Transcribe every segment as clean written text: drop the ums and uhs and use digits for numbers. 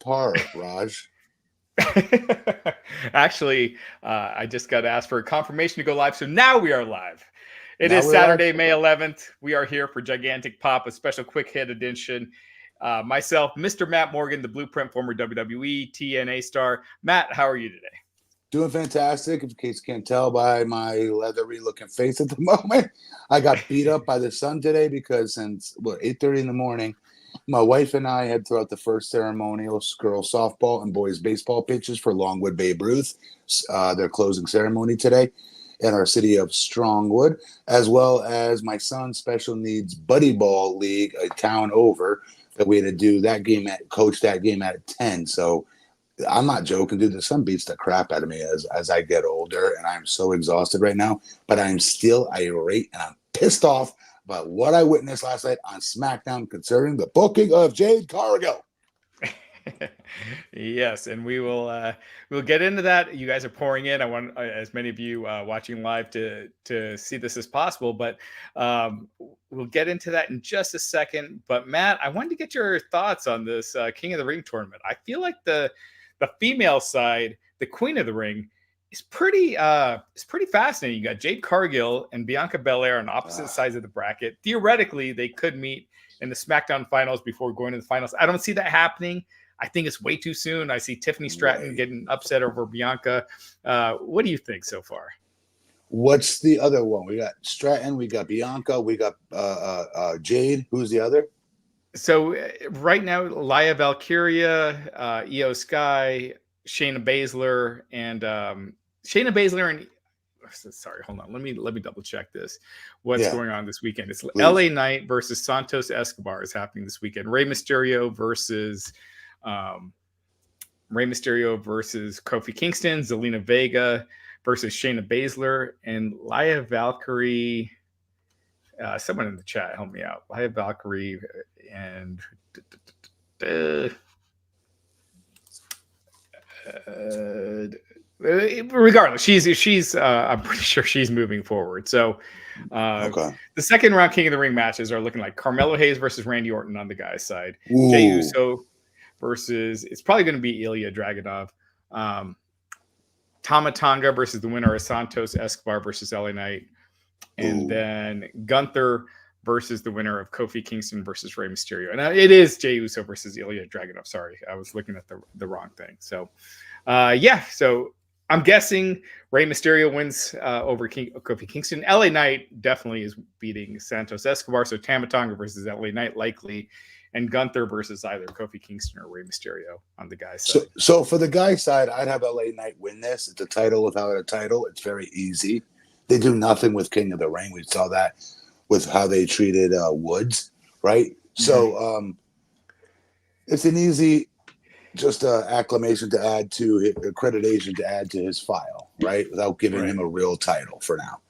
par, Raj? Actually, I just got asked for a confirmation to go live, so now we are live. It Now is we're live? Saturday, May 11th. We are here for Gigantic Pop, a special quick hit edition. Myself, Mr. Matt Morgan, the Blueprint, former WWE TNA star. Matt, how are you today? Doing fantastic. In case you can't tell by my leathery looking face at the moment, I got beat up by the sun today because since 8:30 in the morning, my wife and I had thrown out the first ceremonial girls softball and boys baseball pitches for Longwood Babe Ruth, their closing ceremony today in our city of Strongwood, as well as my son's special needs buddy ball league, a town over, that we had to do that game coach that game at 10. So I'm not joking, dude. The sun beats the crap out of me as I get older, and I'm so exhausted right now. But I'm still irate and I'm pissed off about what I witnessed last night on SmackDown concerning the booking of Jade Cargill. Yes, and we'll get into that. You guys are pouring in. I want as many of you watching live to see this as possible, but we'll get into that in just a second. But Matt, I wanted to get your thoughts on this King of the Ring tournament. I feel like the female side, the Queen of the Ring, is pretty fascinating. You got Jade Cargill and Bianca Belair on opposite sides of the bracket. Theoretically, they could meet in the SmackDown finals before going to the finals. I don't see that happening. I think it's way too soon. I see Tiffany Stratton getting upset over Bianca. What do you think so far? What's the other one? We got Stratton, we got Bianca, we got Jade. Who's the other? So right now, Laya Valkyria, Io Sky, Shayna Baszler, and sorry, hold on. Let me double check this. What's going on this weekend? It's LA Knight versus Santos Escobar is happening this weekend. Rey Mysterio versus Kofi Kingston, Zelina Vega versus Shayna Baszler, and Laya Valkyrie. Someone in the chat help me out. Laya Valkyrie and regardless, she's I'm pretty sure she's moving forward. So the second round King of the Ring matches are looking like Carmelo Hayes versus Randy Orton on the guy's side. Ooh. Jey Uso versus, it's probably going to be Ilya Dragunov. Tama Tonga versus the winner of Santos Escobar versus LA Knight. And then Gunther versus the winner of Kofi Kingston versus Rey Mysterio. And it is Jey Uso versus Ilya Dragunov. Sorry, I was looking at the wrong thing. So, so I'm guessing Rey Mysterio wins over Kofi Kingston. LA Knight definitely is beating Santos Escobar. So Tama Tonga versus LA Knight likely. And Gunther versus either Kofi Kingston or Rey Mysterio on the guy's side. So for the guy's side, I'd have LA Knight win this. It's a title without a title. It's very easy. They do nothing with King of the Ring. We saw that with how they treated Woods, right? Mm-hmm. So it's an easy just acclamation to add to accreditation to add to his file, right? Without giving him a real title for now,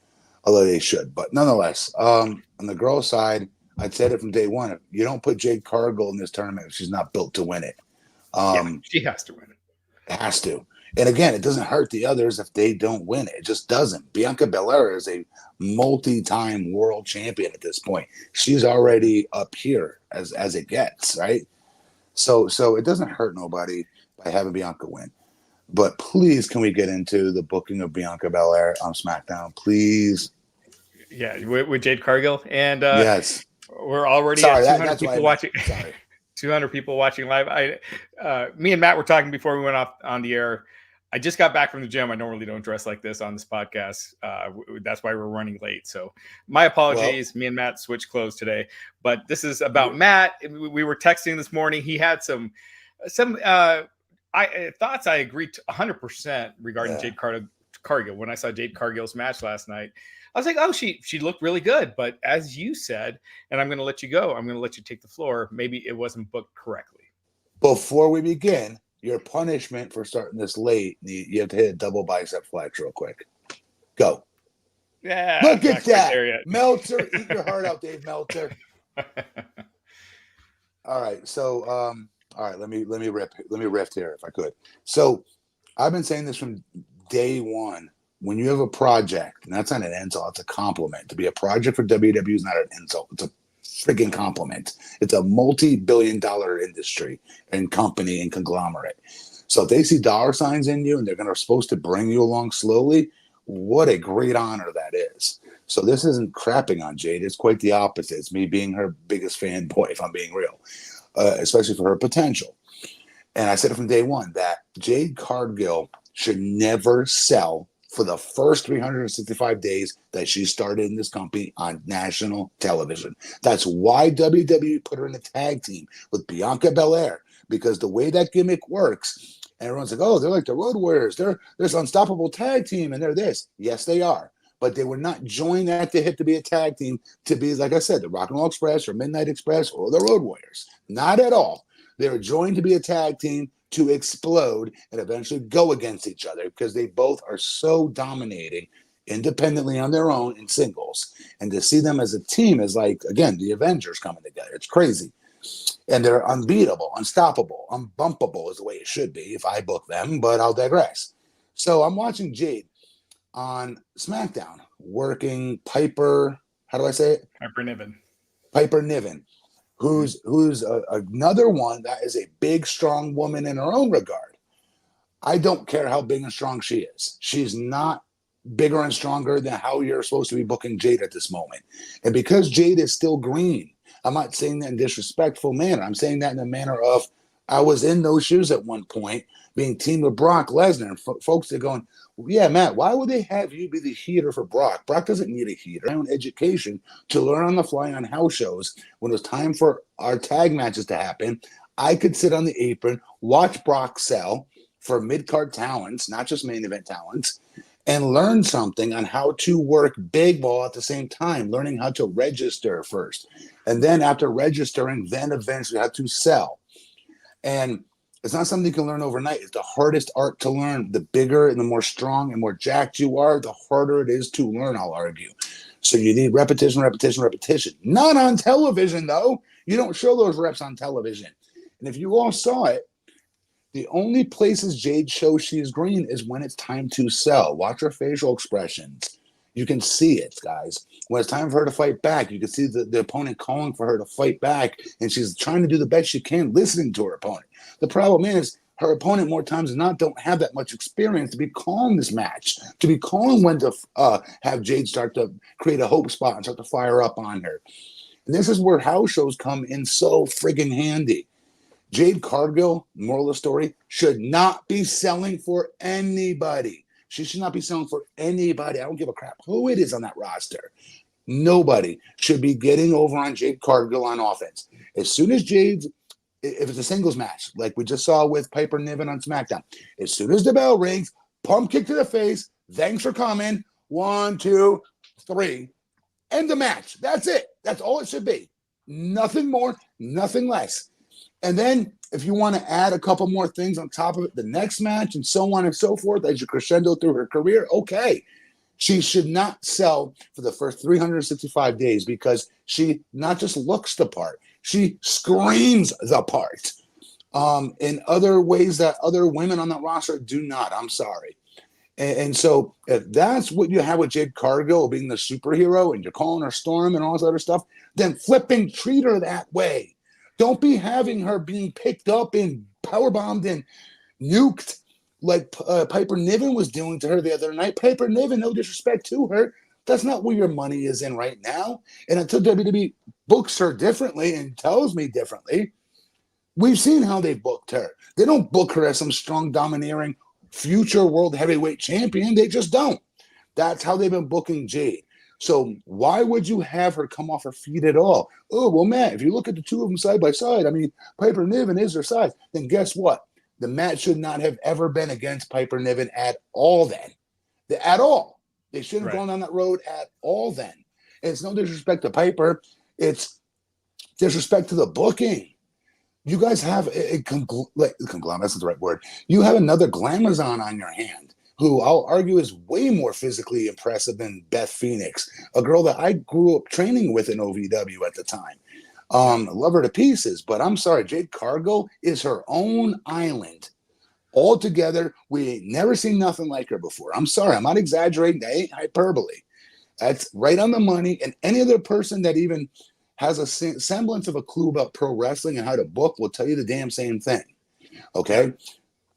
although they should. But nonetheless, on the girl side, I'd said it from day one. If you don't put Jade Cargill in this tournament, she's not built to win it. She has to win it. Has to. And again, it doesn't hurt the others if they don't win it. It just doesn't. Bianca Belair is a multi-time world champion at this point. She's already up here as it gets, right? So it doesn't hurt nobody by having Bianca win. But please, can we get into the booking of Bianca Belair on SmackDown, please? Yeah, with Jade Cargill. And yes. We're already at 200 people watching. Sorry. 200 people watching live. Me and Matt were talking before we went off on the air. I just got back from the gym. I normally don't dress like this on this podcast. That's why we're running late. So my apologies. Me and Matt switched clothes today. But this is about Matt. We were texting this morning. He had some thoughts I agreed to 100% regarding Jade Cargill. When I saw Jade Cargill's match last night, I was like, oh, she looked really good. But as you said, and I'm going to let you go, I'm going to let you take the floor, maybe it wasn't booked correctly. Before we begin, your punishment for starting this late, you have to hit a double bicep flex real quick. Go. Yeah. Look at that. Meltzer, eat your heart out, Dave Meltzer. All right. So, all right, let me riff here if I could. So I've been saying this from day one. When you have a project, and that's not an insult, it's a compliment. To be a project for WWE is not an insult. It's a friggin' compliment. It's a multi-billion-dollar industry and company and conglomerate. So if they see dollar signs in you and they're supposed to bring you along slowly, what a great honor that is. So this isn't crapping on Jade. It's quite the opposite. It's me being her biggest fanboy, if I'm being real, especially for her potential. And I said it from day one that Jade Cargill should never sell for the first 365 days that she started in this company on national television. That's why WWE put her in a tag team with Bianca Belair, because the way that gimmick works, everyone's like, oh, they're like the Road Warriors. They're this unstoppable tag team, and they're this. Yes, they are. But they were not joined at the hip to be a tag team, to be, like I said, the Rock and Roll Express or Midnight Express or the Road Warriors. Not at all. They were joined to be a tag team to explode and eventually go against each other, because they both are so dominating independently on their own in singles. And to see them as a team is like, again, the Avengers coming together. It's crazy. And they're unbeatable, unstoppable, unbumpable is the way it should be if I book them, but I'll digress. So I'm watching Jade on SmackDown working Piper, how do I say it? Piper Niven. Piper Niven, who's another one that is a big, strong woman in her own regard. I don't care how big and strong she is. She's not bigger and stronger than how you're supposed to be booking Jade at this moment. And because Jade is still green, I'm not saying that in a disrespectful manner. I'm saying that in the manner of, I was in those shoes at one point, being teamed with Brock Lesnar. And folks are going, yeah, Matt, why would they have you be the heater for Brock? Brock doesn't need a heater. My own education to learn on the fly on house shows. When it was time for our tag matches to happen, I could sit on the apron, watch Brock sell for mid-card talents, not just main event talents, and learn something on how to work big ball at the same time, learning how to register first. And then after registering, then eventually how to sell. And it's not something you can learn overnight. It's the hardest art to learn. The bigger and the more strong and more jacked you are, the harder it is to learn, I'll argue. So you need repetition, repetition, repetition. Not on television, though. You don't show those reps on television. And if you all saw it, the only places Jade shows she's green is when it's time to sell. Watch her facial expressions. You can see it, guys. When it's time for her to fight back, you can see the opponent calling for her to fight back, and she's trying to do the best she can listening to her opponent. The problem is her opponent, more times than not, don't have that much experience to be calling this match, to be calling when to have Jade start to create a hope spot and start to fire up on her. And this is where house shows come in so friggin' handy. Jade Cargill, moral of the story, should not be selling for anybody. She should not be selling for anybody. I don't give a crap who it is on that roster. Nobody should be getting over on Jade Cargill on offense. As soon as Jade's, if it's a singles match, like we just saw with Piper Niven on SmackDown, as soon as the bell rings, pump kick to the face, thanks for coming, 1, 2, 3, end the match. That's it. That's all it should be. Nothing more, nothing less. And then if you want to add a couple more things on top of it, the next match and so on and so forth, as you crescendo through her career, okay. She should not sell for the first 365 days because she not just looks the part, she screams the part in other ways that other women on that roster do not. I'm sorry. And so if that's what you have with Jade Cargill being the superhero and you're calling her Storm and all this other stuff, then flipping treat her that way. Don't be having her being picked up and powerbombed and nuked like Piper Niven was doing to her the other night. Piper Niven, no disrespect to her, that's not where your money is in right now. And until WWE books her differently and tells me differently, we've seen how they booked her. They don't book her as some strong, domineering future world heavyweight champion. They just don't. That's how they've been booking Jade. So why would you have her come off her feet at all? Oh, well, Matt, if you look at the two of them side by side, I mean, Piper Niven is her size. Then guess what? The match should not have ever been against Piper Niven at all then. At all. They shouldn't have gone down that road at all then. And it's no disrespect to Piper. It's disrespect to the booking. You guys have a conglomerate, that's not the right word. You have another Glamazon on your hand, who I'll argue is way more physically impressive than Beth Phoenix, a girl that I grew up training with in OVW at the time. Love her to pieces, but I'm sorry, Jade Cargill is her own island. Altogether, we ain't never seen nothing like her before. I'm sorry, I'm not exaggerating. That ain't hyperbole. That's right on the money. And any other person that even has a semblance of a clue about pro wrestling and how to book will tell you the damn same thing. Okay.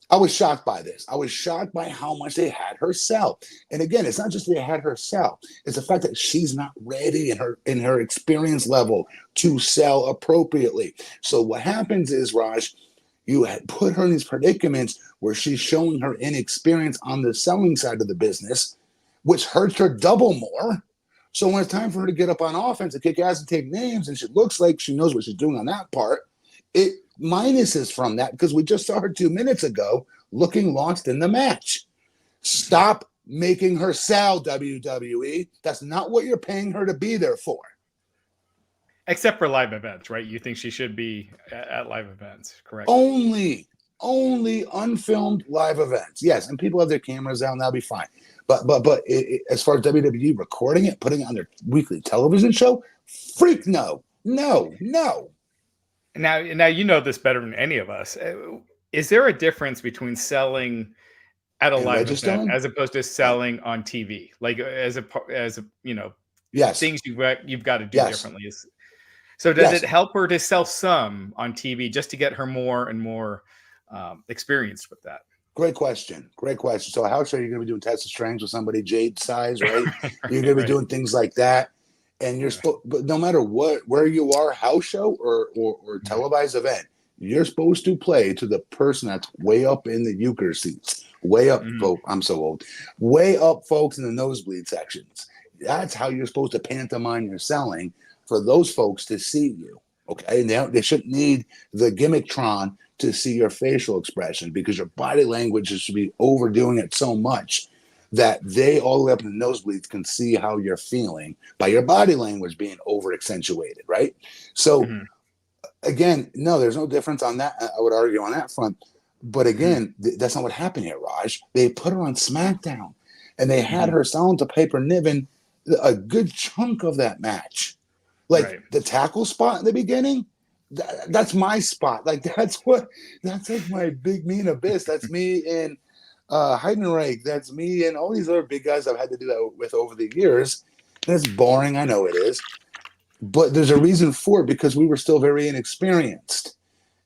I was shocked by this. I was shocked by how much they had her sell. And again, it's not just they had her sell. It's the fact that she's not ready in her experience level to sell appropriately. So what happens is, Raj, you had put her in these predicaments where she's showing her inexperience on the selling side of the business, which hurts her double more. So when it's time for her to get up on offense and kick ass and take names, and she looks like she knows what she's doing on that part, it minuses from that because we just saw her 2 minutes ago looking lost in the match. Stop making her sell, WWE. That's not what you're paying her to be there for. Except for live events, right? You think she should be at live events, correct? Only unfilmed live events. Yes, and people have their cameras out, and that'll be fine. But as far as WWE recording it, putting it on their weekly television show, freak no. Now you know this better than any of us. Is there a difference between selling at a live event as opposed to selling on TV? Like as a yes, things you've got to do differently. So does it help her to sell some on TV just to get her more and more experienced with that? Great question. So how sure you're going to be doing tests of strength with somebody Jade size, right? You're going to be doing things like that. And you're supposed, but no matter where you are, house show or televised event, you're supposed to play to the person that's way up in the euchre seats, way up, folks. I'm so old. Way up, folks, in the nosebleed sections. That's how you're supposed to pantomime your selling for those folks to see you. Okay, and they shouldn't need the gimmicktron to see your facial expression because your body language should be overdoing it so much that they all the way up in the nosebleeds can see how you're feeling by your body language being over accentuated, right? So again, no, there's no difference on that. I would argue on that front. But again, that's not what happened here, Raj. They put her on SmackDown and they had her selling to Piper Niven a good chunk of that match. Like the tackle spot in the beginning, that's my spot. Like that's like my big mean abyss. That's me in Heidenreich. That's me and all these other big guys I've had to do that with over the years. And it's boring, I know it is, but there's a reason for it because we were still very inexperienced.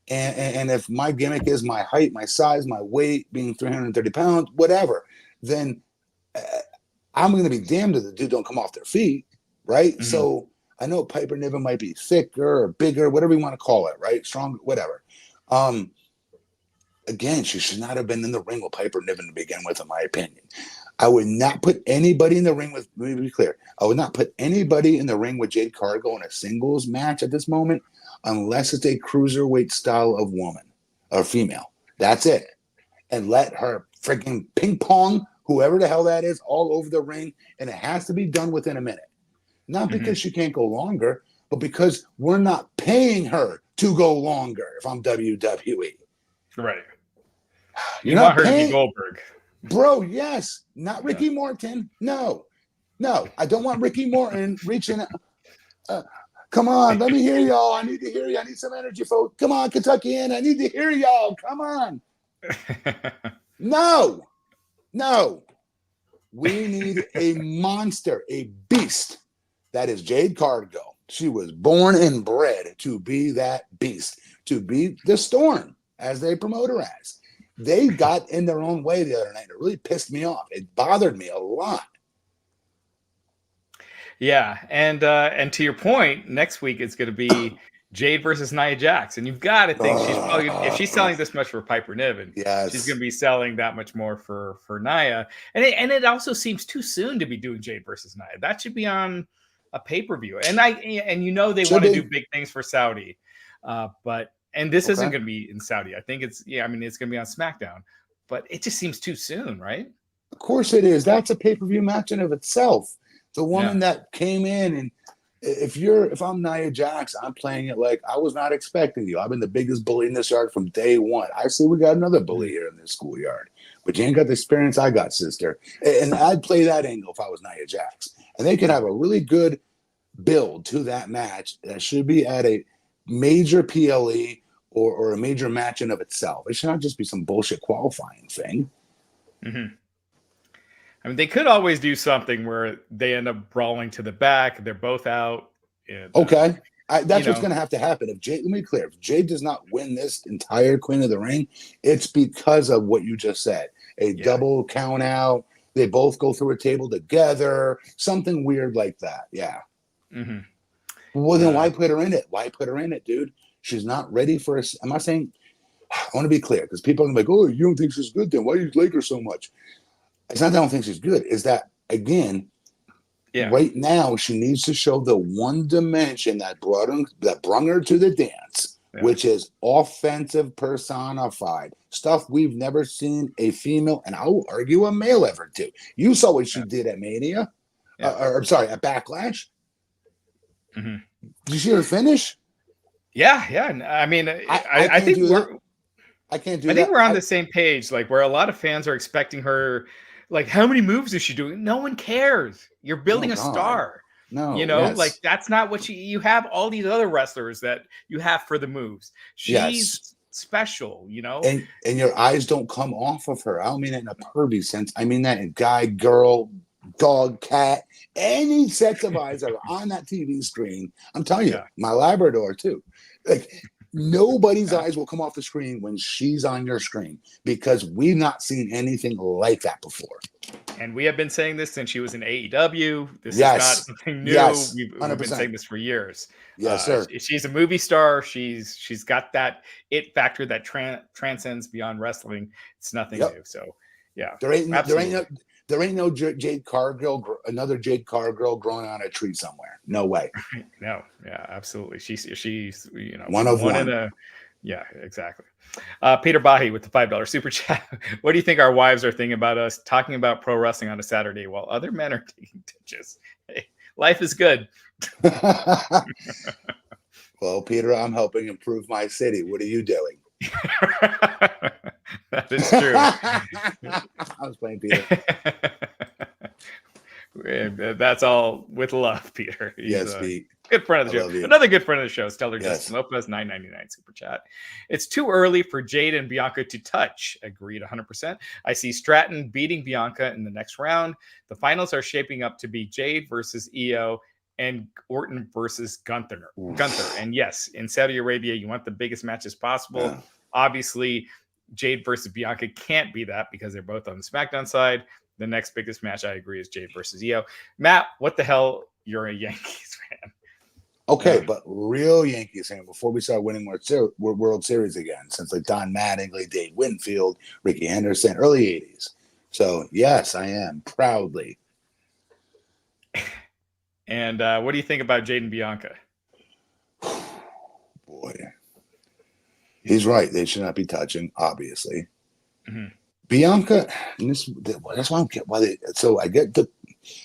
And if my gimmick is my height, my size, my weight, being 330 pounds, whatever, then I'm going to be damned if the dude don't come off their feet, right? So I know Piper Niven might be thicker or bigger, whatever you want to call it, right? Strong, whatever. Again, she should not have been in the ring with Piper Niven to begin with, in my opinion. I would not put anybody in the ring with, let me be clear, I would not put anybody in the ring with Jade Cargill in a singles match at this moment unless it's a cruiserweight style of woman or female. That's it. And let her freaking ping pong, whoever the hell that is, all over the ring. And it has to be done within a minute. Not because she can't go longer, but because we're not paying her to go longer if I'm WWE. Right. You want her to be Goldberg. Bro, yes. Not Ricky Morton. No. I don't want Ricky Morton reaching come on, let me hear y'all. I need to hear you. I need some energy, folks. Come on, Kentuckian. I need to hear y'all. Come on. No. We need a monster, a beast. That is Jade Cargill. She was born and bred to be that beast, to be the Storm, as they promote her as. They got in their own way the other night. It really pissed me off. It bothered me a lot. Yeah, and to your point, next week it's going to be Jade versus Nia Jax, and you've got to think she's probably if she's selling this much for Piper Niven, she's going to be selling that much more for Nia. And it also seems too soon to be doing Jade versus Nia. That should be on a pay-per-view. And they want to do big things for Saudi, but this isn't going to be in Saudi. I think it's going to be on SmackDown, but it just seems too soon, right? Of course it is. That's a pay-per-view match in of itself. The woman that came in, and if I'm Nia Jax, I'm playing it like I was not expecting you. I've been the biggest bully in this yard from day one. I see we got another bully here in this schoolyard, but you ain't got the experience I got, sister. And I'd play that angle if I was Nia Jax. And they could have a really good build to that match that should be at a major PLE or a major match in of itself. It should not just be some bullshit qualifying thing. I mean, they could always do something where they end up brawling to the back. They're both out. And, That's what's going to have to happen. If Jade, let me be clear, if Jade does not win this entire Queen of the Ring, it's because of what you just said. A double count out. They both go through a table together. Something weird like that. Yeah. Mm-hmm. Well, then why put her in it? Why put her in it, dude? She's not ready for us. I'm not saying, I want to be clear because people are like, oh, you don't think she's good then? Why do you like her so much? It's not that I don't think she's good. Is that, again, right now she needs to show the one dimension that brung her to the dance, which is offensive personified. Stuff we've never seen a female, and I will argue a male, ever do. You saw what she did at Mania. Or sorry, at Backlash. Mm-hmm. Did you see her finish? Yeah. I mean, I think I can't do that. I think we're on the same page, like where a lot of fans are expecting her. Like, how many moves is she doing? No one cares. You're building a star. No, like that's not what you have. All these other wrestlers that you have for the moves. She's special, And your eyes don't come off of her. I don't mean that in a pervy sense. I mean that in guy, girl, dog, cat, any sets of eyes that are on that TV screen. I'm telling you, my Labrador too. Like nobody's eyes will come off the screen when she's on your screen because we've not seen anything like that before. And we have been saying this since she was in AEW. This is not something new. We've been saying this for years. Yes, sir. She's a movie star. She's got that it factor that transcends beyond wrestling. It's nothing new. So yeah, there ain't no Jade Cargill, another Jade Cargill growing on a tree somewhere. No way. No, yeah, absolutely. She's one of one. Yeah, exactly. Peter Bahi with the $5 super chat. What do you think our wives are thinking about us talking about pro wrestling on a Saturday while other men are taking ditches? Hey, life is good. Well, Peter, I'm helping improve my city. What are you doing? That is true. I was playing Peter. That's all with love, Peter. He's Pete. Good friend of the show. Another good friend of the show, Stellar Justin Lopez, $9.99 super chat. It's too early for Jade and Bianca to touch. Agreed 100%. I see Stratton beating Bianca in the next round. The finals are shaping up to be Jade versus Io and Orton versus Gunther. And yes, in Saudi Arabia, you want the biggest matches possible. Yeah. Obviously, Jade versus Bianca can't be that because they're both on the SmackDown side. The next biggest match, I agree, is Jade versus Io. Matt, what the hell? You're a Yankees fan. Okay, but real Yankees fan, before we start winning World Series again, since like Don Mattingly, Dave Winfield, Ricky Henderson, early 80s. So, yes, I am, proudly. And what do you think about Jade and Bianca? Boy. He's right. They should not be touching, obviously. Mm-hmm. Bianca, that's why I don't get why they. So I get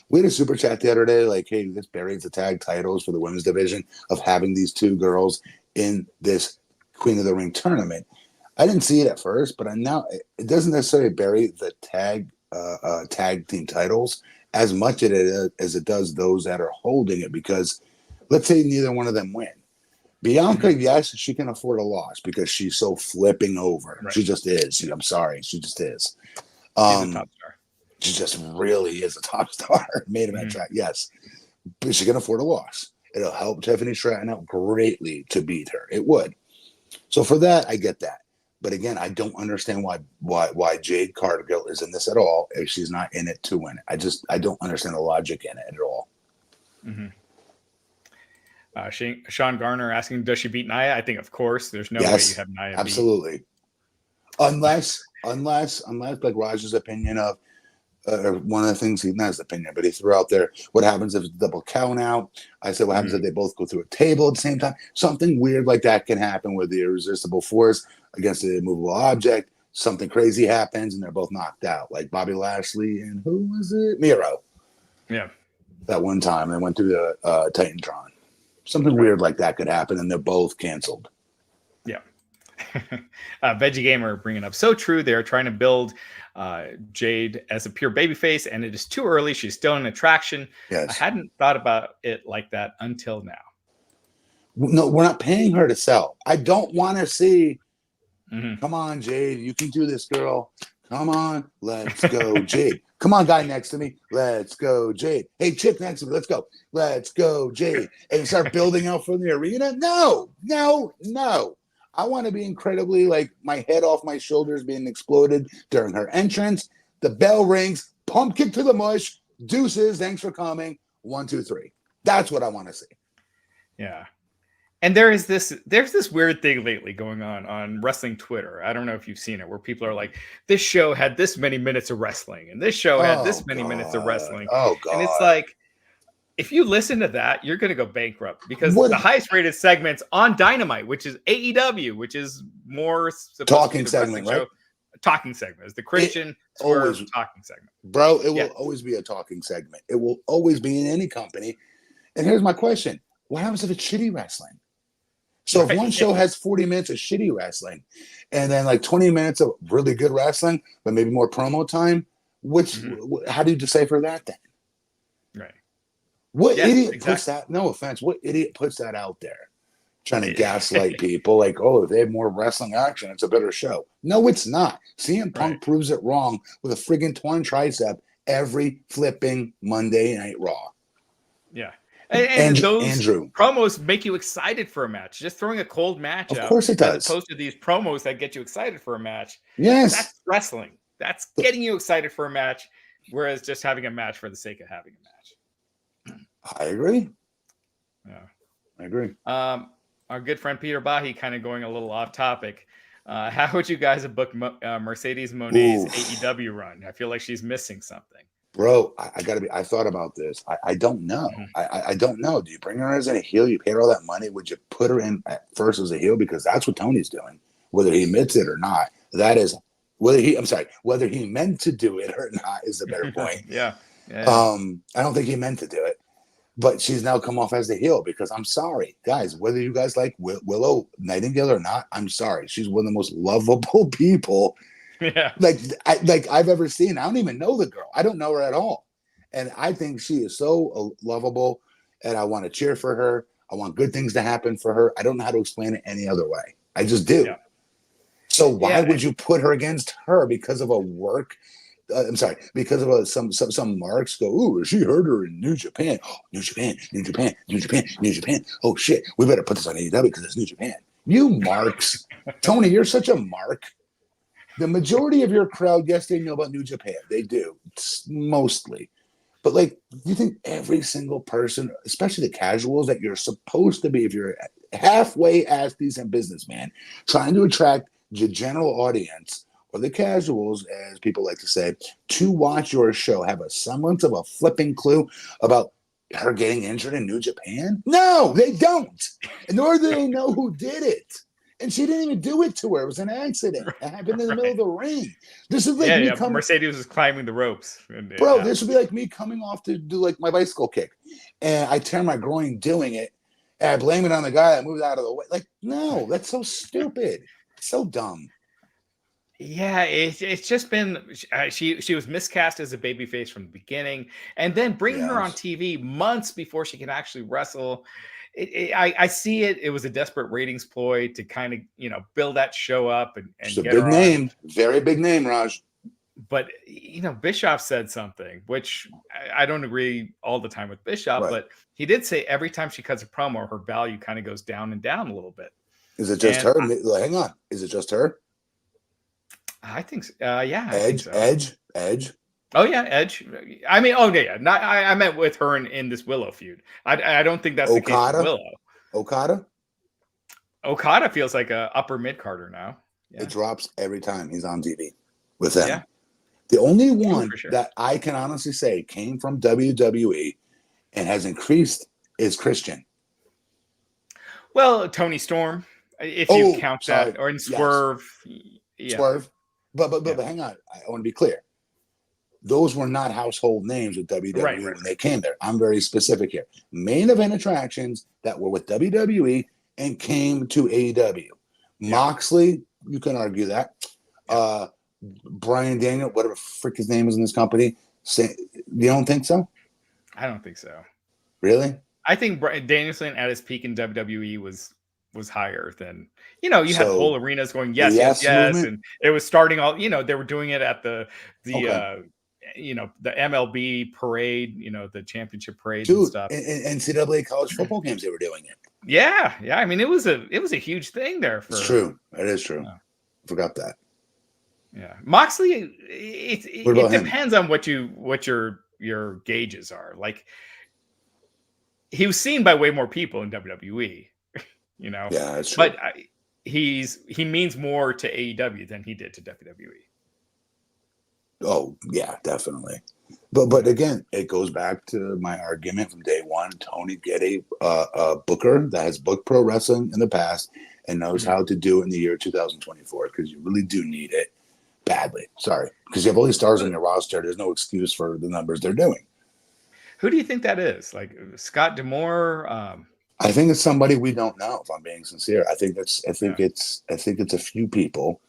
we had a super chat the other day, like, hey, this buries the tag titles for the women's division of having these two girls in this Queen of the Ring tournament. I didn't see it at first, but now it doesn't necessarily bury the tag team titles as much as it does those that are holding it. Because let's say neither one of them win. Bianca, yes, she can afford a loss because she's so flipping over. Right. She just is. I'm sorry. She just is. She's a top star. She just really is a top star. Made him track, yes. But she can afford a loss. It'll help Tiffany Stratton out greatly to beat her. It would. So for that, I get that. But again, I don't understand why Jade Cargill is in this at all if she's not in it to win it. I don't understand the logic in it at all. Mm-hmm. Sean Garner asking, does she beat Nia? I think, of course, there's no way you have Nia absolutely beat. Unless like Raj's opinion of one of the things not his opinion, but he threw out there, what happens if it's a double count out? I said, what happens if they both go through a table at the same time? Something weird like that can happen with the irresistible force against the immovable object. Something crazy happens and they're both knocked out, like Bobby Lashley and who was it? Miro. Yeah. That one time they went through the Titantron. Something weird like that could happen, and they're both canceled. Yeah. Veggie Gamer bringing up, so true. They're trying to build Jade as a pure babyface, and it is too early. She's still an attraction. Yes. I hadn't thought about it like that until now. No, we're not paying her to sell. I don't want to see, come on, Jade, you can do this, girl. Come on, let's go, Jade. Come on, guy next to me. Let's go, Jade. Hey, chick next to me. Let's go. Let's go, Jade. And start building out from the arena? No. I want to be incredibly like my head off my shoulders being exploded during her entrance. The bell rings. Pump kick to the mush. Deuces. Thanks for coming. 1, 2, 3. That's what I want to see. Yeah. And there's this weird thing lately going on wrestling Twitter. I don't know if you've seen it, where people are like, this show had this many minutes of wrestling, and this show had this many minutes of wrestling. Oh, God. And it's like, if you listen to that, you're going to go bankrupt, because the highest rated segments on Dynamite, which is AEW, which is more talking segment, right? Talking segment is the Christian always talking segment, bro. It will always be a talking segment. It will always be in any company. And here's my question: what happens if it's shitty wrestling? So if one show has 40 minutes of shitty wrestling, and then like 20 minutes of really good wrestling, but maybe more promo time, how do you decipher that then? Right. What idiot puts that? No offense. What idiot puts that out there? Trying to gaslight people like, oh, if they have more wrestling action, it's a better show. No, it's not. CM Punk proves it wrong with a friggin' torn tricep every flipping Monday Night Raw. Yeah. And those promos make you excited for a match. Just throwing a cold match out. Of course it does. As opposed to these promos that get you excited for a match. Yes. That's wrestling. That's getting you excited for a match, whereas just having a match for the sake of having a match. I agree. Yeah. I agree. Our good friend Peter Bahi, kind of going a little off topic. How would you guys have booked Mercedes Moné's AEW run? I feel like she's missing something. Bro, I thought about this. I don't know. I don't know. Do you bring her as a heel? You paid her all that money. Would you put her in at first as a heel? Because that's what Tony's doing, whether he admits it or not. That is whether he meant to do it or not is the better point. Yeah. I don't think he meant to do it, but she's now come off as the heel because I'm sorry, guys, whether you guys like Willow Nightingale or not, I'm sorry. She's one of the most lovable people I've ever seen. I don't even know the girl. I don't know her at all. And I think she is so lovable, and I want to cheer for her. I want good things to happen for her. I don't know how to explain it any other way. I just do. Yeah. So why would you put her against her because of a work? Because of some marks go, ooh, she heard her in New Japan. Oh, New Japan. Oh, shit. We better put this on AEW because it's New Japan. You marks. Tony, you're such a mark. The majority of your crowd, yes, they know about New Japan. They do, mostly. But, like, you think every single person, especially the casuals, that you're supposed to be, if you're halfway ass decent businessman, trying to attract the general audience, or the casuals, as people like to say, to watch your show, have a semblance of a flipping clue about her getting injured in New Japan? No, they don't. Nor do they know who did it. And she didn't even do it to her. It was an accident. It happened in the middle of the ring. This is like me coming. Mercedes was climbing the ropes. Bro, this would be like me coming off to do like my bicycle kick. And I tear my groin doing it. And I blame it on the guy that moved out of the way. Like, no, that's so stupid. So dumb. Yeah, it's just been she was miscast as a babyface from the beginning, and then bringing her on TV months before she can actually wrestle. I see it. It was a desperate ratings ploy to kind of build that show up and get a big name, very big name, Raj. But Bischoff said something which I don't agree all the time with Bischoff, but he did say every time she cuts a promo, her value kind of goes down and down a little bit. Is it just her? Hang on, is it just her? I think so. Yeah. Edge. Oh yeah, Edge. I mean, Not I meant with her in this Willow feud. I don't think that's Okada? The case with Willow. Okada feels like a upper mid Carter now. Yeah. It drops every time he's on TV with them. Yeah. The only one that I can honestly say came from WWE and has increased is Christian. Well, Tony Storm, if you count that, or in Swerve. Yes. Swerve. But hang on. I want to be clear. Those were not household names with WWE when they came there. I'm very specific here. Main event attractions that were with WWE and came to AEW. Yeah. Moxley, you can argue that. Brian Daniel, whatever frick his name is in this company. You don't think so? I don't think so. Really? I think Brian Danielson at his peak in WWE was was higher than, you know, you had So whole arenas going, the yes, yes, yes yes. movement. And it was starting all, you know, they were doing it at the, Okay, you know, the MLB parade, you know, the championship parades and dude, stuff. in NCAA college football games, they were doing it. Yeah. Yeah. I mean, it was a huge thing there It's for, true. It is true. yeah. Forgot that. Yeah. Moxley, What it about him? depends on what your gauges are. Like, he was seen by way more people in WWE, you know, Yeah, that's true. but he means more to AEW than he did to WWE. Oh yeah, definitely. But again, it goes back to my argument from day one. Tony, get a booker that has booked pro wrestling in the past and knows Mhm. how to do it in the year 2024, because you really do need it badly. Sorry, because you have all these stars on your roster. There's no excuse for the numbers they're doing. Who do you think that is? Like Scott Demore? I think it's somebody we don't know. If I'm being sincere, I think Yeah. it's a few people.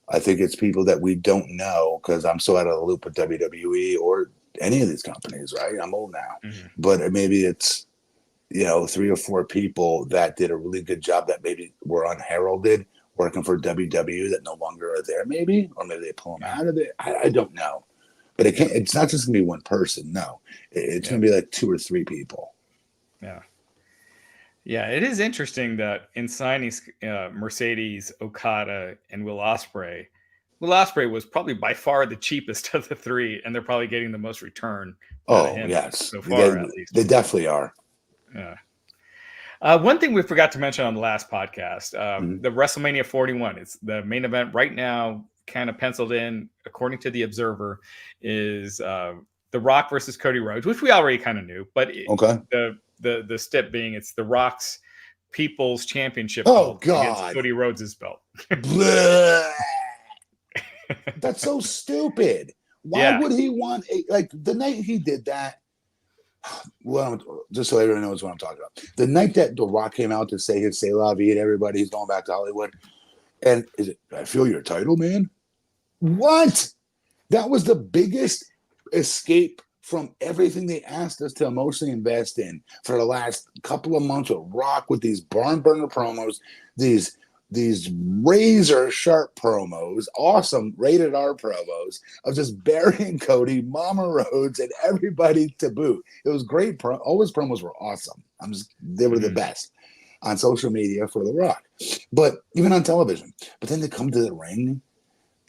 I think it's people that we don't know, because I'm so out of the loop with WWE or any of these companies, right? I'm old now. Mhm. But maybe it's, 3 or 4 people that did a really good job that maybe were unheralded working for WWE that no longer are there, maybe, or maybe they pull them Yeah. out of it. I don't know. But it's not just gonna be one person. No, it's Yeah. gonna be like 2 or 3 people. Yeah. Yeah. It is interesting that in signing Mercedes, Okada, and Will Ospreay was probably by far the cheapest of the three, and they're probably getting the most return out of Oh him yes, so they far, at least. they definitely are. Yeah. One thing we forgot to mention on the last podcast, Mhm. the WrestleMania 41. It's the main event right now, kind of penciled in, according to the Observer, is The Rock versus Cody Rhodes, which we already kind of knew, but Okay. the step being it's The Rock's People's Championship Oh belt against God. Cody Rhodes's belt. Bleh. That's so stupid. Why Yeah. would he want like the night he did that? Well, just so everyone knows what I'm talking about. The night that The Rock came out to say his "C'est la vie" and everybody, he's going back to Hollywood. And is it? I feel your title, man. What? That was the biggest escape from everything they asked us to emotionally invest in for the last couple of months with Rock, with these barn burner promos, these razor sharp promos, awesome rated R promos of just burying Cody, Mama Rhodes, and everybody to boot. It was great. All his promos were awesome. They were the Mhm. best on social media for The Rock, but even on television. But then they come to the ring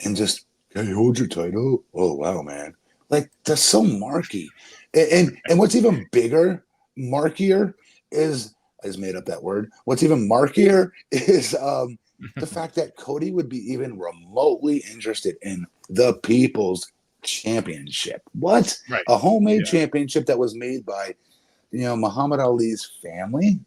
and just, hey, hold your title. Oh wow, man! Like that's so marky. And what's even bigger, markier, is I just made up that word. What's even markier is the fact that Cody would be even remotely interested in the People's Championship. What? Right. A homemade Yeah. championship that was made by Muhammad Ali's family?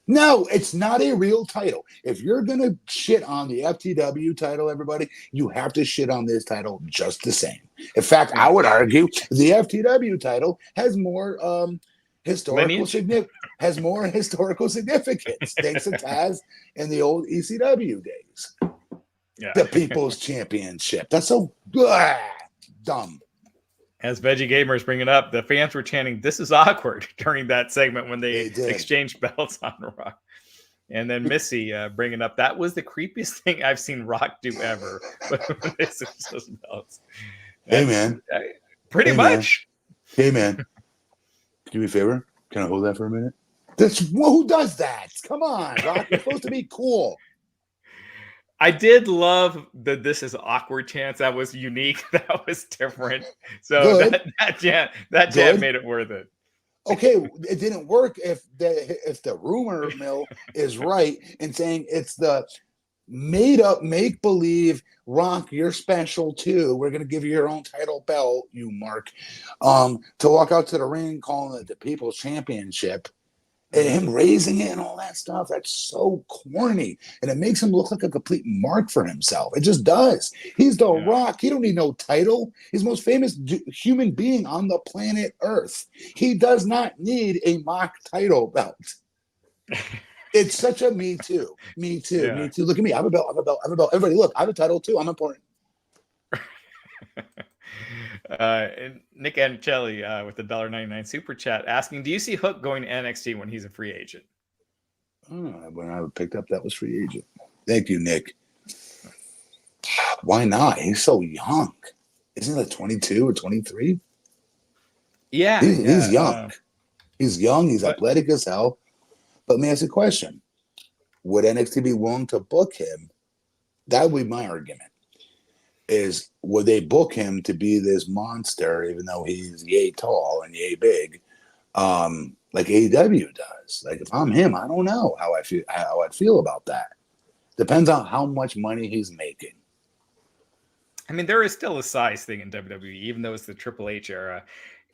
No, it's not a real title. If you're gonna shit on the FTW title, everybody, you have to shit on this title just the same. In fact, I Yeah. would argue the FTW title has more historical Lineage. significance. Has more historical significance, thanks to Taz in the old ECW days. Yeah. The People's Championship. That's so dumb. As Veggie Gamers bring it up, the fans were chanting, "This is awkward" during that segment when they They did. exchanged belts on Rock. And then Missy bringing up, that was the creepiest thing I've seen Rock do ever when they switched those belts. Hey That's man. pretty Hey man. much. Hey man. Do me a favor. Can I hold that for a minute? Who does that? Come on, Rock. You're supposed to be cool. I did love the "this is awkward" chance. That was unique. That was different. So Good. that chant Good. made it worth it. Okay, it didn't work if the rumor mill is right in saying it's the made up make believe Rock, you're special too. We're gonna give you your own title belt, you mark. To walk out to the ring calling it the People's Championship and him raising it and all that stuff. That's so corny. And it makes him look like a complete mark for himself. It just does. He's the Yeah. Rock. He don't need no title. He's the most famous human being on the planet Earth. He does not need a mock title belt. It's such a me too. Me too. Yeah. Me too. Look at me. I have a belt. I have a belt. I have a belt. Everybody, look, I have a title too. I'm important. And Nick Ancelli with the $1.99 super chat asking, do you see Hook going to NXT when he's a free agent? When I picked up, that was free agent. Thank you, Nick. Why not? He's so young. Isn't it 22 or 23? Yeah, He's young. yeah. He's young. He's But athletic as hell. But let me ask you a question. Would NXT be willing to book him? That would be my argument. Is would they book him to be this monster, even though he's yay tall and yay big, like AEW does? Like if I'm him, I don't know how I'd feel about that. Depends on how much money he's making. I mean, there is still a size thing in WWE, even though it's the Triple H era.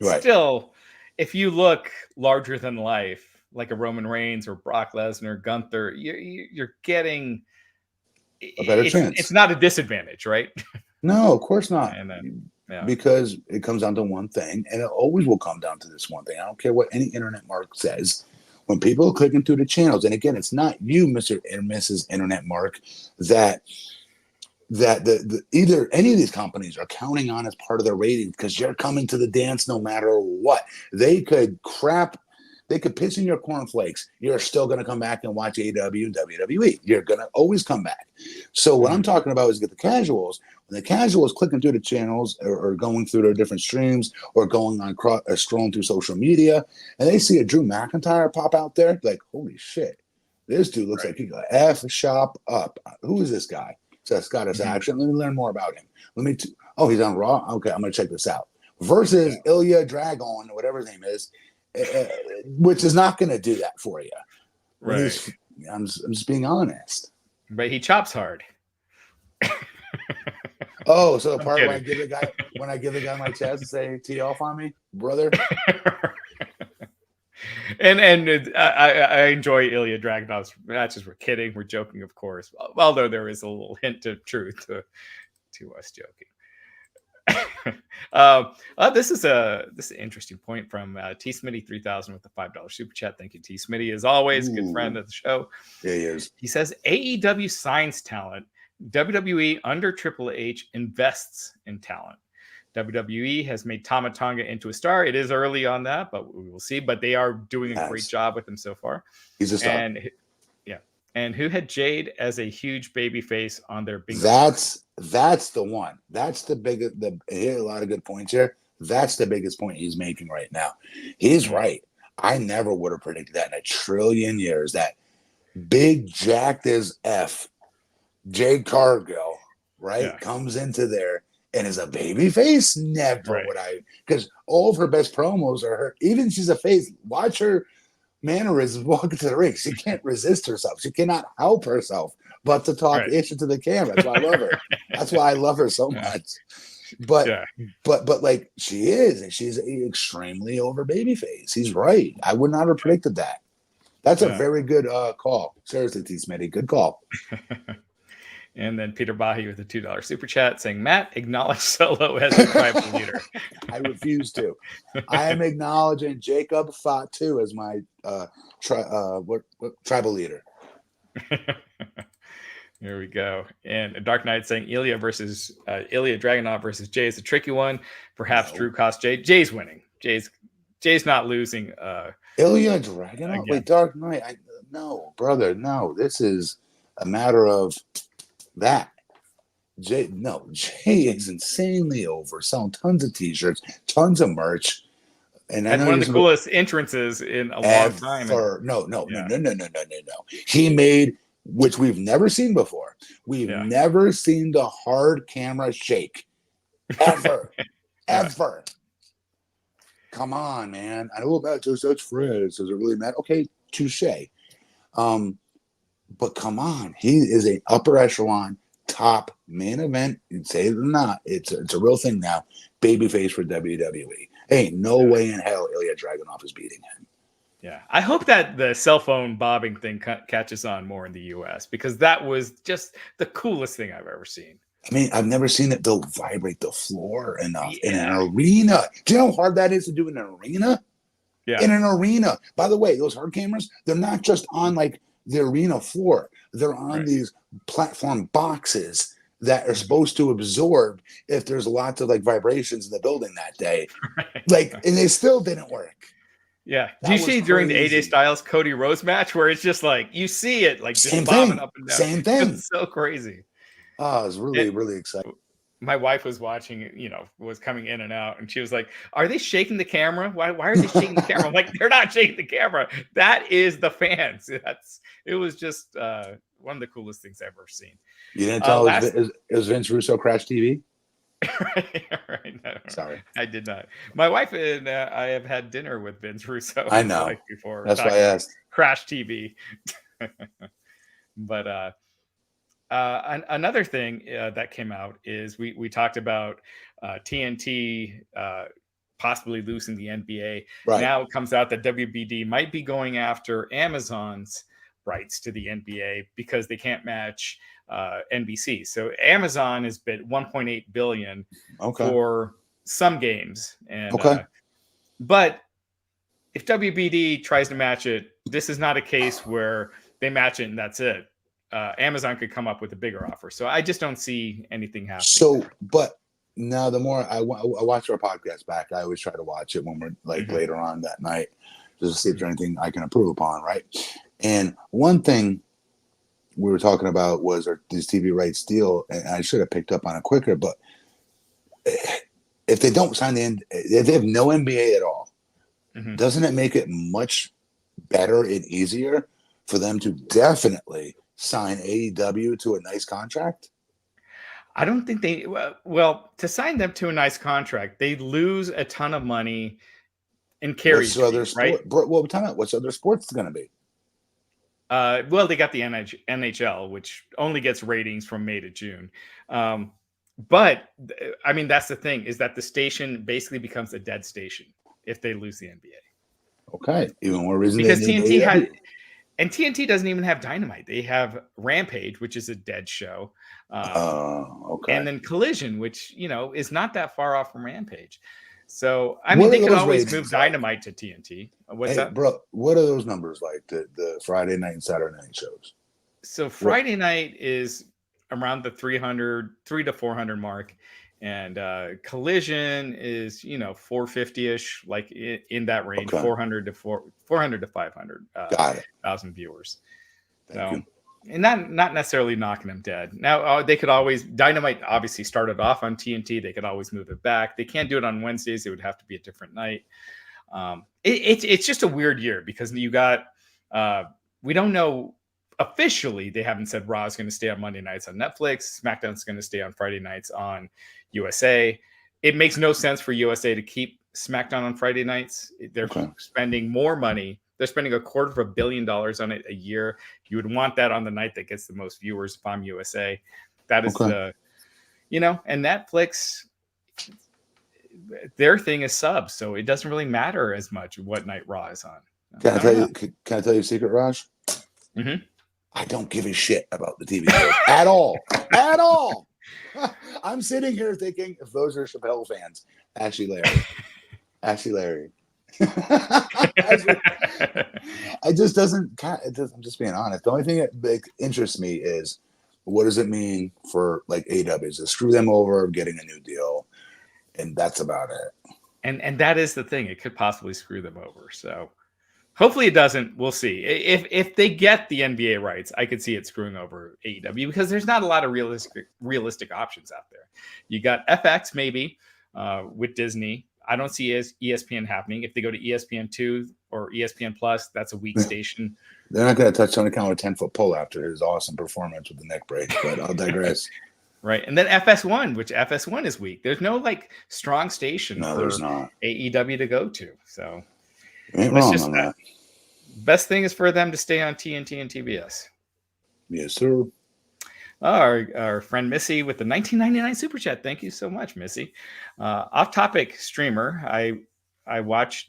Right. Still, if you look larger than life, like a Roman Reigns or Brock Lesnar, Gunther, you're getting A better chance. It's not a disadvantage, right? No, of course not. And then, yeah. Because it comes down to one thing, and it always will come down to this one thing. I don't care what any internet mark says. When people are clicking through the channels, and again, it's not you, Mr. and Mrs. Internet Mark, that either any of these companies are counting on as part of their ratings because you're coming to the dance no matter what. They could piss in your cornflakes. You're still going to come back and watch AEW and WWE. You're going to always come back. So what I'm talking about is get the casuals. When the casuals clicking through the channels or going through their different streams or going on scrolling through social media, and they see a Drew McIntyre pop out there, like, holy shit, this dude looks like he got F shop up. Who is this guy? So Scottish Action. Let me learn more about him. He's on Raw. Okay, I'm going to check this out. Versus Ilya Dragon, or whatever his name is, which is not going to do that for you. Right. I'm just being honest. But he chops hard. Oh, so the part when I give the guy my chest and say "tee off on me, brother." and I enjoy Ilya Dragunov's matches. We're kidding, we're joking, of course. Although there is a little hint of truth to us joking. This is an interesting point from T Smitty 3000 with the $5 super chat. Thank you, T Smitty, as always. Good friend of the show. Yeah, he is. He says AEW signs talent. WWE under Triple H invests in talent. WWE has made Tama Tonga into a star. It is early on that, but we will see. But they are doing a great job with him so far. He's a star. And who had Jade as a huge baby face on their bingo? That's the one. That's the biggest. He had a lot of good points here. That's the biggest point he's making right now. He's right. I never would have predicted that in a trillion years. That big jacked as F, Jade Cargill, right, comes into there and is a baby face. Never would I, because all of her best promos are her. Even she's a face. Watch her mannerisms walking to the ring. She can't resist herself. She cannot help herself but to talk ish into the camera. That's why I love her. That's why I love her so much. But like she is, and she's an extremely over baby face. He's right. I would not have predicted that. That's a very good call. Seriously, T. Smitty, good call. And then Peter Bahi with a $2 super chat saying, Matt, acknowledge Solo as a tribal leader. I refuse to. I am acknowledging Jacob Fatu as my tribal leader. Here we go. And Dark Knight saying Ilya Dragunov versus Jay is a tricky one. Perhaps Drew cost Jay. Jay's winning. Jay's not losing. Ilya Dragunov? Wait, Dark Knight. No, brother. No, this is a matter of that. Jay is insanely over, selling tons of t-shirts, tons of merch. And one of the coolest entrances in a long time. No. He made, which we've never seen before. We've never seen the hard camera shake. Ever. Ever. Come on, man. I know about those friends. Does it really matter? Okay, touche. But come on. He is an upper echelon top main event. You'd say it or not. It's a real thing now. Babyface for WWE. Ain't no way in hell Ilya Dragunov is beating him. Yeah, I hope that the cell phone bobbing thing catches on more in the U.S. because that was just the coolest thing I've ever seen. I mean, I've never seen it. They'll vibrate the floor enough in an arena. Do you know how hard that is to do in an arena? Yeah. In an arena. By the way, those hard cameras, they're not just on like the arena floor. They're on these platform boxes that are supposed to absorb if there's lots of like vibrations in the building that day. Like, and they still didn't work. Yeah. Do That you was see during the AJ crazy. Styles Cody Rhodes match where it's just like you see it like Same just bobbing thing. up and down? Same thing. It's so crazy. Oh, it was really, really exciting. My wife was watching it, was coming in and out, and she was like, "Are they shaking the camera? Why are they shaking the camera?" I'm like, "They're not shaking the camera. That is the fans." It was just one of the coolest things I've ever seen. You didn't tell it was Vince Russo Crash TV? Right. No, Sorry. I did not. My wife and I have had dinner with Vince Russo. I know. Before. That's why I asked. Crash TV. But another thing that came out is we talked about TNT possibly losing the NBA. Right. Now it comes out that WBD might be going after Amazon's rights to the NBA because they can't match NBC. So Amazon has bid 1.8 billion for some games, and but if WBD tries to match it, this is not a case where they match it and that's it. Amazon could come up with a bigger offer. So I just don't see anything happening. So, but now the more I watch our podcast back, I always try to watch it when we're like later on that night, just to see if there's anything I can improve upon, right? And one thing we were talking about was this TV rights deal, and I should have picked up on it quicker, but if they don't sign if they have no NBA at all, doesn't it make it much better and easier for them to definitely sign AEW to a nice contract? I don't think they to sign them to a nice contract, they lose a ton of money in carriage fees, right? Well, time out. What's other sports going to be? Well, they got the NHL, which only gets ratings from May to June. But I mean, that's the thing, is that the station basically becomes a dead station if they lose the NBA. Okay, even more reason because TNT doesn't even have Dynamite. They have Rampage, which is a dead show. And then Collision, which is not that far off from Rampage. So I mean, they could always move Dynamite to TNT. What's that, bro? What are those numbers like? The Friday night and Saturday night shows. So Friday night is around the 300 to 400 mark, and Collision is 450ish, like in that range, 400 to 500 thousand viewers. And not necessarily knocking them dead. Now they could always, Dynamite obviously started off on TNT. They could always move it back. They can't do it on Wednesdays. It would have to be a different night. It's just a weird year because you got we don't know officially. They haven't said Raw is going to stay on Monday nights on Netflix. SmackDown's going to stay on Friday nights on USA. It makes no sense for USA to keep SmackDown on Friday nights. They're spending more money. They're spending $250 million on it a year. You would want that on the night that gets the most viewers if I'm USA. That is and Netflix, their thing is subs, so it doesn't really matter as much what night Raw is on. Can I tell you a secret, Raj? I don't give a shit about the TV shows at all. At all. I'm sitting here thinking, if those are Chappelle fans, Ashley Larry. I just doesn't. I'm just being honest. The only thing that interests me is, what does it mean for like AEW? Is to screw them over, getting a new deal, and that's about it. And that is the thing. It could possibly screw them over. So hopefully it doesn't. We'll see. If they get the NBA rights, I could see it screwing over AEW because there's not a lot of realistic options out there. You got FX maybe with Disney. I don't see ESPN happening. If they go to ESPN2 or ESPN Plus, that's a weak station. They're not going to touch Tony Khan with a 10-foot pole after his awesome performance with the neck break, but I'll digress. Right. And then FS1, which FS1 is weak. There's no like strong station for AEW to go to. So ain't wrong on that. Best thing is for them to stay on TNT and TBS. Yes, sir. Our friend Missy with the 1999 super chat. Thank you so much, Missy. Off-topic streamer. I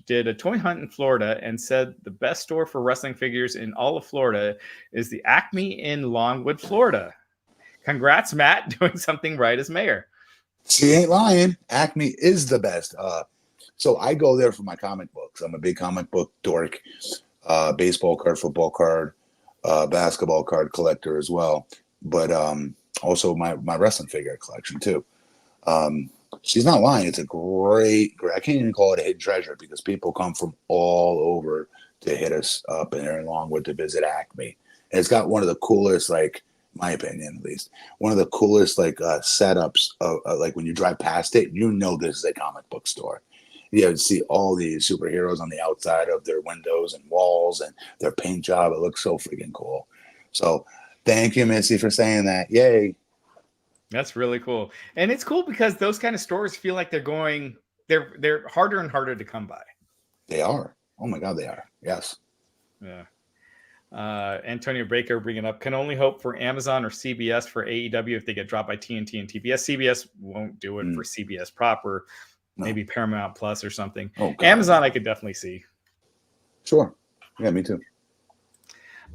did a toy hunt in Florida and said the best store for wrestling figures in all of Florida is the Acme in Longwood, Florida. Congrats, Matt, doing something right as mayor. She ain't lying. Acme is the best. So I go there for my comic books. I'm a big comic book dork. Baseball card, football card, basketball card collector as well. But also my wrestling figure collection too. She's not lying. It's a great. I can't even call it a hidden treasure because people come from all over to hit us up and they're in Longwood to visit Acme. And it's got one of the coolest, like, my opinion at least, one of the coolest like setups of like when you drive past it, you know this is a comic book store. You see all these superheroes on the outside of their windows and walls and their paint job. It looks so freaking cool. So thank you, Missy, for saying that. Yay. That's really cool. And it's cool because those kind of stores feel like they're harder and harder to come by. They are. Oh my God, they are. Yes. Yeah. Antonio Baker bringing up, can only hope for Amazon or CBS for AEW if they get dropped by TNT and TBS. CBS won't do it for CBS proper. No. Maybe Paramount Plus or something. Oh, Amazon, I could definitely see. Sure. Yeah, me too.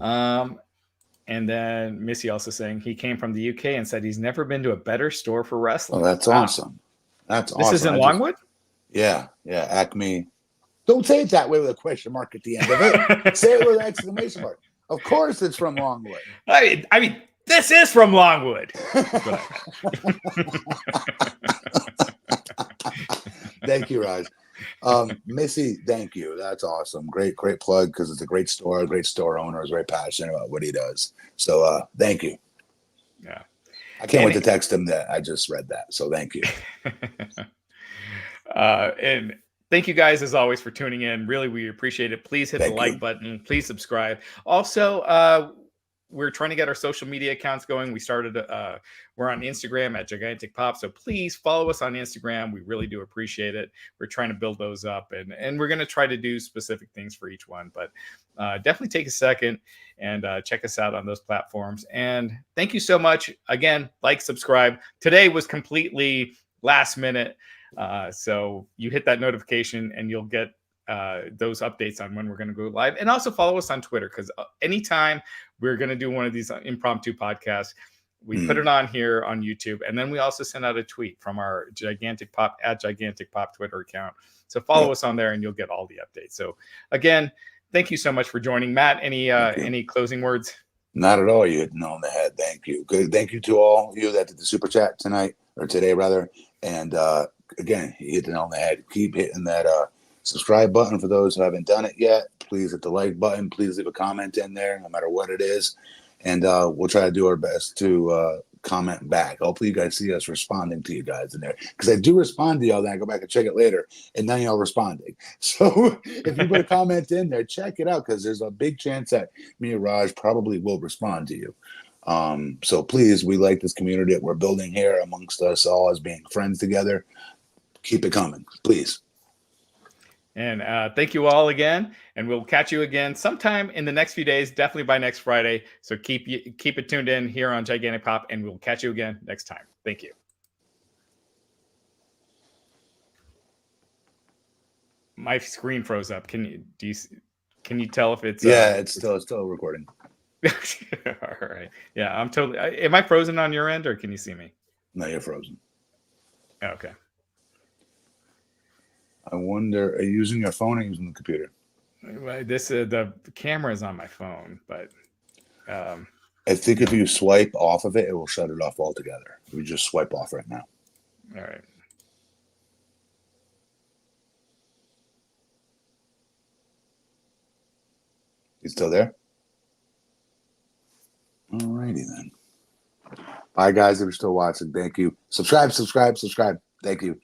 And then Missy also saying he came from the UK and said he's never been to a better store for wrestling. Oh, that's awesome. That's awesome. This is in Longwood? Yeah. Acme. Don't say it that way with a question mark at the end of it. Say it with an exclamation mark. Of course it's from Longwood. I mean, this is from Longwood. Thank you, Raj. Missy, thank you. That's awesome. Great plug because it's a great store. A great store owner is very passionate about what he does. So thank you. Yeah. I can't wait to text him that I just read that. So thank you. And thank you guys, as always, for tuning in. Really, we appreciate it. Please hit the like button. Please subscribe. Also, we're trying to get our social media accounts going. We started, we're on Instagram at Gigantic Pop. So please follow us on Instagram. We really do appreciate it. We're trying to build those up and we're going to try to do specific things for each one. But definitely take a second and check us out on those platforms. And thank you so much. Again, like, subscribe. Today was completely last minute. So you hit that notification and you'll get those updates on when we're going to go live. And also follow us on Twitter, because anytime we're going to do one of these impromptu podcasts, we put it on here on YouTube. And then we also send out a tweet from our Gigantic Pop at Gigantic Pop Twitter account. So follow us on there and you'll get all the updates. So again, thank you so much for joining. Matt, any closing words? Not at all. You hit it on the head. Thank you. Good. Thank you to all you that did the super chat tonight, or today rather. And again, you hit it on the head. Keep hitting that subscribe button for those who haven't done it yet. Please hit the like button. Please leave a comment in there, no matter what it is. And we'll try to do our best to comment back. Hopefully you guys see us responding to you guys in there, because I do respond to y'all. Then I go back and check it later, and then y'all responding. So if you put a comment in there, check it out, because there's a big chance that me and Raj probably will respond to you. So please, we like this community that we're building here amongst us all as being friends together. Keep it coming, please. And thank you all again, and we'll catch you again sometime in the next few days, definitely by next Friday. So keep it tuned in here on Gigantic Pop, and we'll catch you again next time. Thank you. My screen froze up. Can you tell if it's it's still recording. All right. Yeah, I'm totally. Am I frozen on your end, or can you see me? No, you're frozen. Okay. I wonder, are you using your phone or using the computer? The camera is on my phone, but I think if you swipe off of it, it will shut it off altogether. We just swipe off right now. All right. You still there? All righty then. Bye, guys. If you're still watching, thank you. Subscribe. Thank you.